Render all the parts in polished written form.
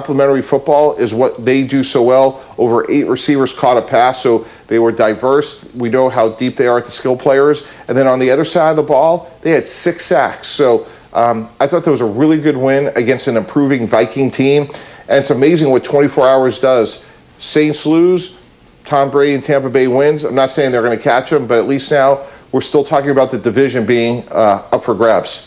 Complementary football is what they do so well. Over 8 receivers caught a pass, so they were diverse. We know how deep they are at the skill players. And then on the other side of the ball, they had 6 sacks. So I thought that was a really good win against an improving Viking team. And it's amazing what 24 hours does. Saints lose, Tom Brady and Tampa Bay wins. I'm not saying they're going to catch them, but at least now we're still talking about the division being up for grabs.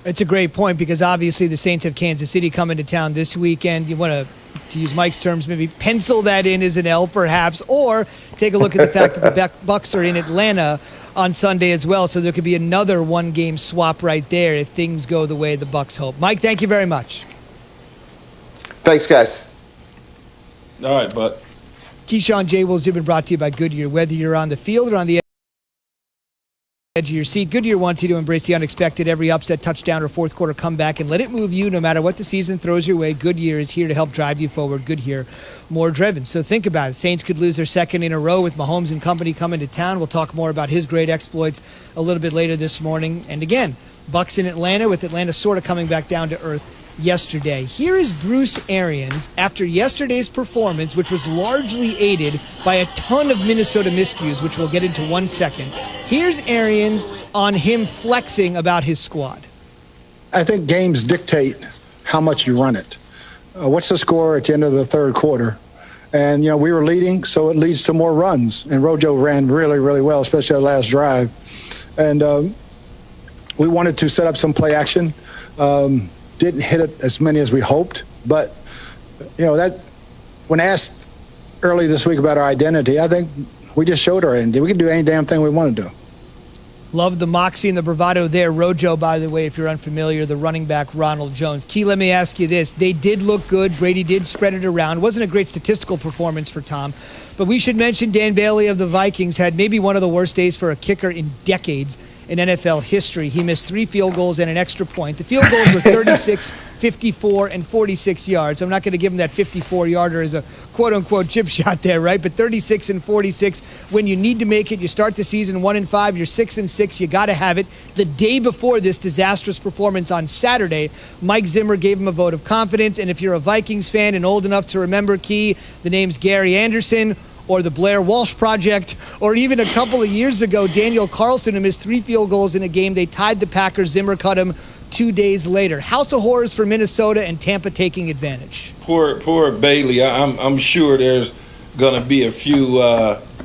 It's a great point because obviously the Saints have Kansas City coming to town this weekend. You want to use Mike's terms, maybe pencil that in as an L perhaps, or take a look at the fact that the Bucs are in Atlanta on Sunday as well. So there could be another one-game swap right there if things go the way the Bucs hope. Mike, thank you very much. Thanks, guys. All right, bud. Keyshawn J. Wills have been brought to you by Goodyear. Whether you're on the field or on the edge of your seat, Goodyear wants you to embrace the unexpected. Every upset, touchdown, or fourth quarter comeback, and let it move you no matter what the season throws your way. Goodyear is here to help drive you forward. Goodyear, more driven. So think about it. Saints could lose their second in a row with Mahomes and company coming to town. We'll talk more about his great exploits a little bit later this morning. And again, Bucs in Atlanta, with Atlanta sort of coming back down to earth yesterday. Here is Bruce Arians after yesterday's performance, which was largely aided by a ton of Minnesota miscues, which we'll get into 1 second. Here's Arians on him flexing about his squad. I think games dictate how much you run it. What's the score at the end of the third quarter? And, we were leading, so it leads to more runs. And Rojo ran really, really well, especially that last drive. And we wanted to set up some play action. Didn't hit it as many as we hoped, but that when asked early this week about our identity, I think we just showed our identity. We can do any damn thing we want to do. Love the moxie and the bravado there. Rojo, by the way, if you're unfamiliar, the running back Ronald Jones. Key, let me ask you this. They did look good. Brady did spread it around. Wasn't a great statistical performance for Tom, but we should mention Dan Bailey of the Vikings had maybe one of the worst days for a kicker in decades in NFL history. He missed 3 field goals and an extra point. The field goals were 36, 54, and 46 yards. I'm not going to give him that 54-yarder as a quote-unquote chip shot there, right? But 36 and 46, when you need to make it, you start the season 1-5, you're 6-6, you got to have it. The day before this disastrous performance on Saturday, Mike Zimmer gave him a vote of confidence, and if you're a Vikings fan and old enough to remember, Key, the names Gary Anderson, or the Blair Walsh Project, or even a couple of years ago, Daniel Carlson, who missed 3 field goals in a game. They tied the Packers. Zimmer cut him 2 days later. House of horrors for Minnesota and Tampa taking advantage. Poor Bailey. I'm sure there's going to be a few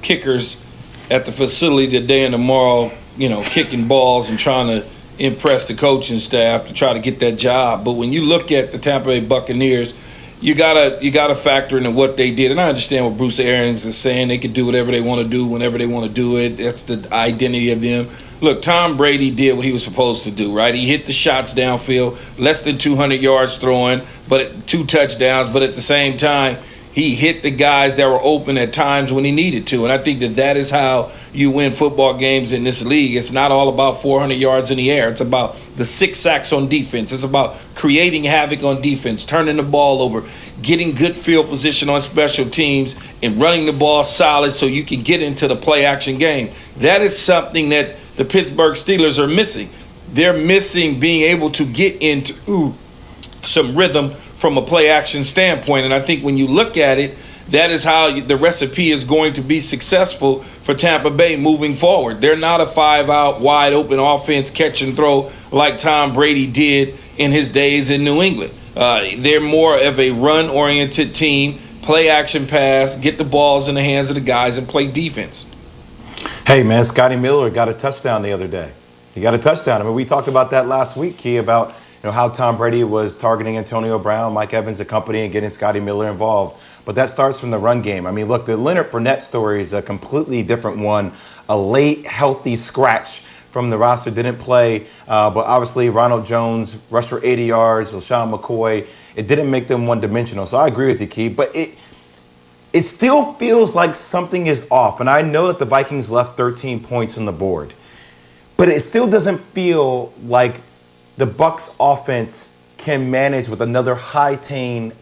kickers at the facility today and tomorrow, kicking balls and trying to impress the coaching staff to try to get that job. But when you look at the Tampa Bay Buccaneers, you gotta factor into what they did, and I understand what Bruce Arians is saying. They can do whatever they want to do whenever they want to do it. That's the identity of them. Look, Tom Brady did what he was supposed to do, right? He hit the shots downfield, less than 200 yards throwing, but 2 touchdowns. But at the same time, he hit the guys that were open at times when he needed to, and I think that is how you win football games in this league. It's not all about 400 yards in the air. It's about the 6 sacks on defense. It's about creating havoc on defense, turning the ball over, getting good field position on special teams, and running the ball solid so you can get into the play-action game. That is something that the Pittsburgh Steelers are missing. They're missing being able to get into some rhythm from a play-action standpoint, and I think when you look at it, that is how the recipe is going to be successful for Tampa Bay moving forward. They're not a 5-out, wide-open offense, catch and throw like Tom Brady did in his days in New England. They're more of a run-oriented team, play-action pass, get the balls in the hands of the guys, and play defense. Hey, man, Scotty Miller got a touchdown the other day. He got a touchdown. I mean, we talked about that last week, Key, about how Tom Brady was targeting Antonio Brown, Mike Evans and company, and getting Scotty Miller involved. But that starts from the run game. I mean, look, the Leonard Fournette story is a completely different one. A late, healthy scratch from the roster, didn't play. But obviously, Ronald Jones rushed for 80 yards, LaShawn McCoy. It didn't make them one-dimensional. So I agree with you, Key. But it still feels like something is off. And I know that the Vikings left 13 points on the board. But it still doesn't feel like the Bucs offense can manage with another high-octane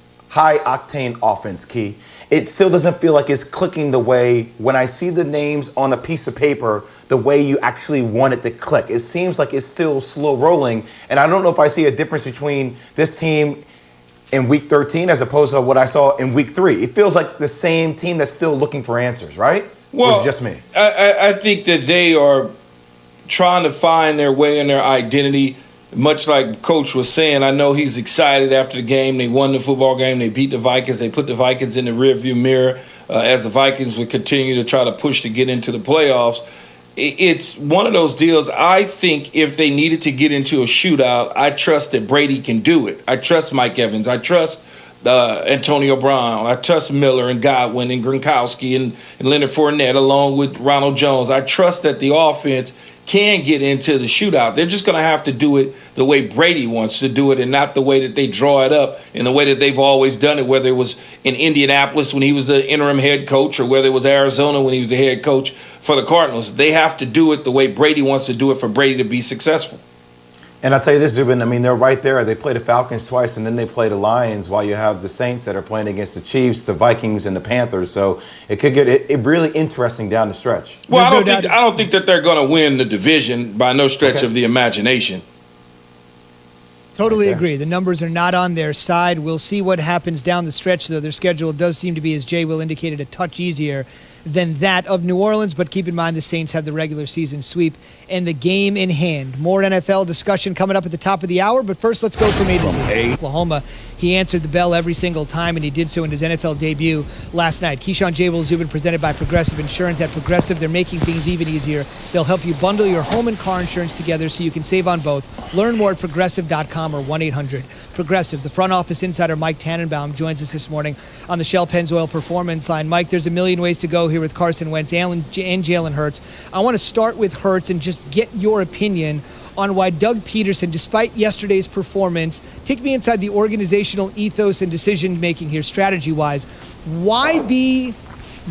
offense, Key. It still doesn't feel like it's clicking the way, when I see the names on a piece of paper, the way you actually want it to click. It seems like it's still slow rolling, and I don't know if I see a difference between this team in week 13 as opposed to what I saw in week 3? It feels like the same team that's still looking for answers, right? Well, or is it just me? I think that they are trying to find their way and their identity. Much like Coach was saying, I know he's excited after the game. They won the football game. They beat the Vikings. They put the Vikings in the rearview mirror as the Vikings would continue to try to push to get into the playoffs. It's one of those deals. I think if they needed to get into a shootout, I trust that Brady can do it. I trust Mike Evans. I trust Antonio Brown. I trust Miller and Godwin and Gronkowski and Leonard Fournette along with Ronald Jones. I trust that the offense can get into the shootout. They're just going to have to do it the way Brady wants to do it and not the way that they draw it up in the way that they've always done it, whether it was in Indianapolis when he was the interim head coach or whether it was Arizona when he was the head coach for the Cardinals. They have to do it the way Brady wants to do it for Brady to be successful. And I'll tell you this, Zubin, I mean, they're right there. They play the Falcons twice, and then they play the Lions while you have the Saints that are playing against the Chiefs, the Vikings, and the Panthers. So it could get it really interesting down the stretch. Well, I don't think that they're going to win the division by no stretch of the imagination. Totally agree. The numbers are not on their side. We'll see what happens down the stretch, though. Their schedule does seem to be, as Jay Will indicated, a touch easier than that of New Orleans, but keep in mind the Saints have the regular season sweep and the game in hand. More NFL discussion coming up at the top of the hour, but first let's go from A to Z. Oklahoma, he answered the bell every single time, and he did so in his NFL debut last night. Keyshawn, J. Will, Zubin, presented by Progressive Insurance. At Progressive, they're making things even easier. They'll help you bundle your home and car insurance together so you can save on both. Learn more at Progressive.com or 1-800-PROGRESSIVE. The front office insider Mike Tannenbaum joins us this morning on the Shell Pennzoil Performance Line. Mike, there's a million ways to go here with Carson Wentz and Jalen Hurts. I want to start with Hurts and just get your opinion on why Doug Peterson, despite yesterday's performance, take me inside the organizational ethos and decision-making here strategy-wise. Why be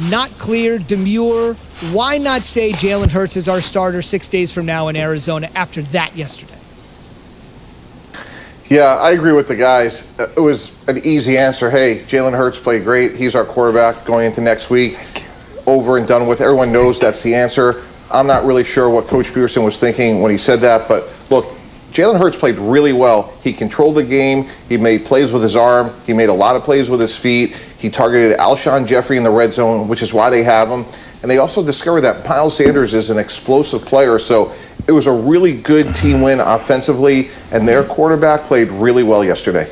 not clear, demure? Why not say Jalen Hurts is our starter 6 days from now in Arizona after that yesterday? Yeah, I agree with the guys. It was an easy answer. Hey, Jalen Hurts played great. He's our quarterback going into next week. Over and done with. Everyone knows that's the answer. I'm not really sure what Coach Peterson was thinking when he said that, but look, Jalen Hurts played really well. He controlled the game. He made plays with his arm. He made a lot of plays with his feet. He targeted Alshon Jeffrey in the red zone, which is why they have him. And they also discovered that Miles Sanders is an explosive player, so it was a really good team win offensively, and their quarterback played really well yesterday.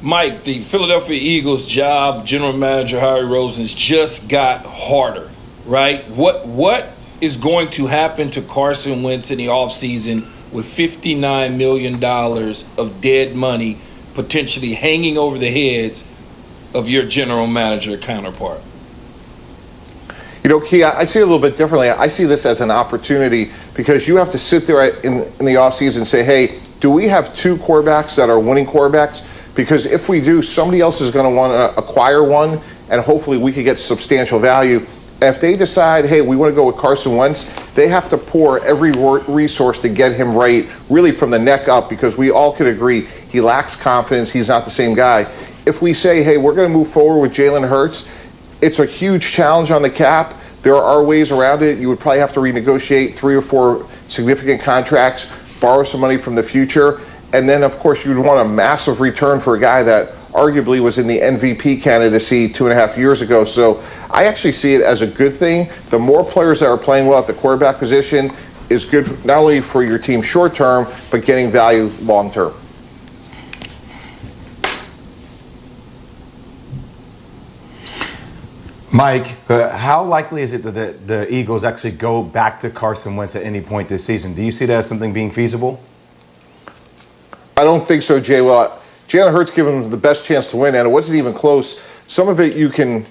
Mike, the Philadelphia Eagles job, general manager Harry Rosen's just got harder, right? What is going to happen to Carson Wentz in the offseason with $59 million of dead money potentially hanging over the heads of your general manager counterpart? You know, Key, I see it a little bit differently. I see this as an opportunity because you have to sit there in the offseason and say, hey, do we have two quarterbacks that are winning quarterbacks? Because if we do, somebody else is going to want to acquire one, and hopefully we could get substantial value. And if they decide, hey, we want to go with Carson Wentz, they have to pour every resource to get him right, really from the neck up, because we all could agree he lacks confidence. He's not the same guy. If we say, hey, we're going to move forward with Jalen Hurts, it's a huge challenge on the cap. There are ways around it. You would probably have to renegotiate 3 or 4 significant contracts, borrow some money from the future. And then, of course, you'd want a massive return for a guy that arguably was in the MVP candidacy 2.5 years ago. So I actually see it as a good thing. The more players that are playing well at the quarterback position is good not only for your team short term, but getting value long term. Mike, how likely is it that the Eagles actually go back to Carson Wentz at any point this season? Do you see that as something being feasible? I don't think so, Jay. Well, Jalen Hurts gave him the best chance to win, and it wasn't even close. Some of it you can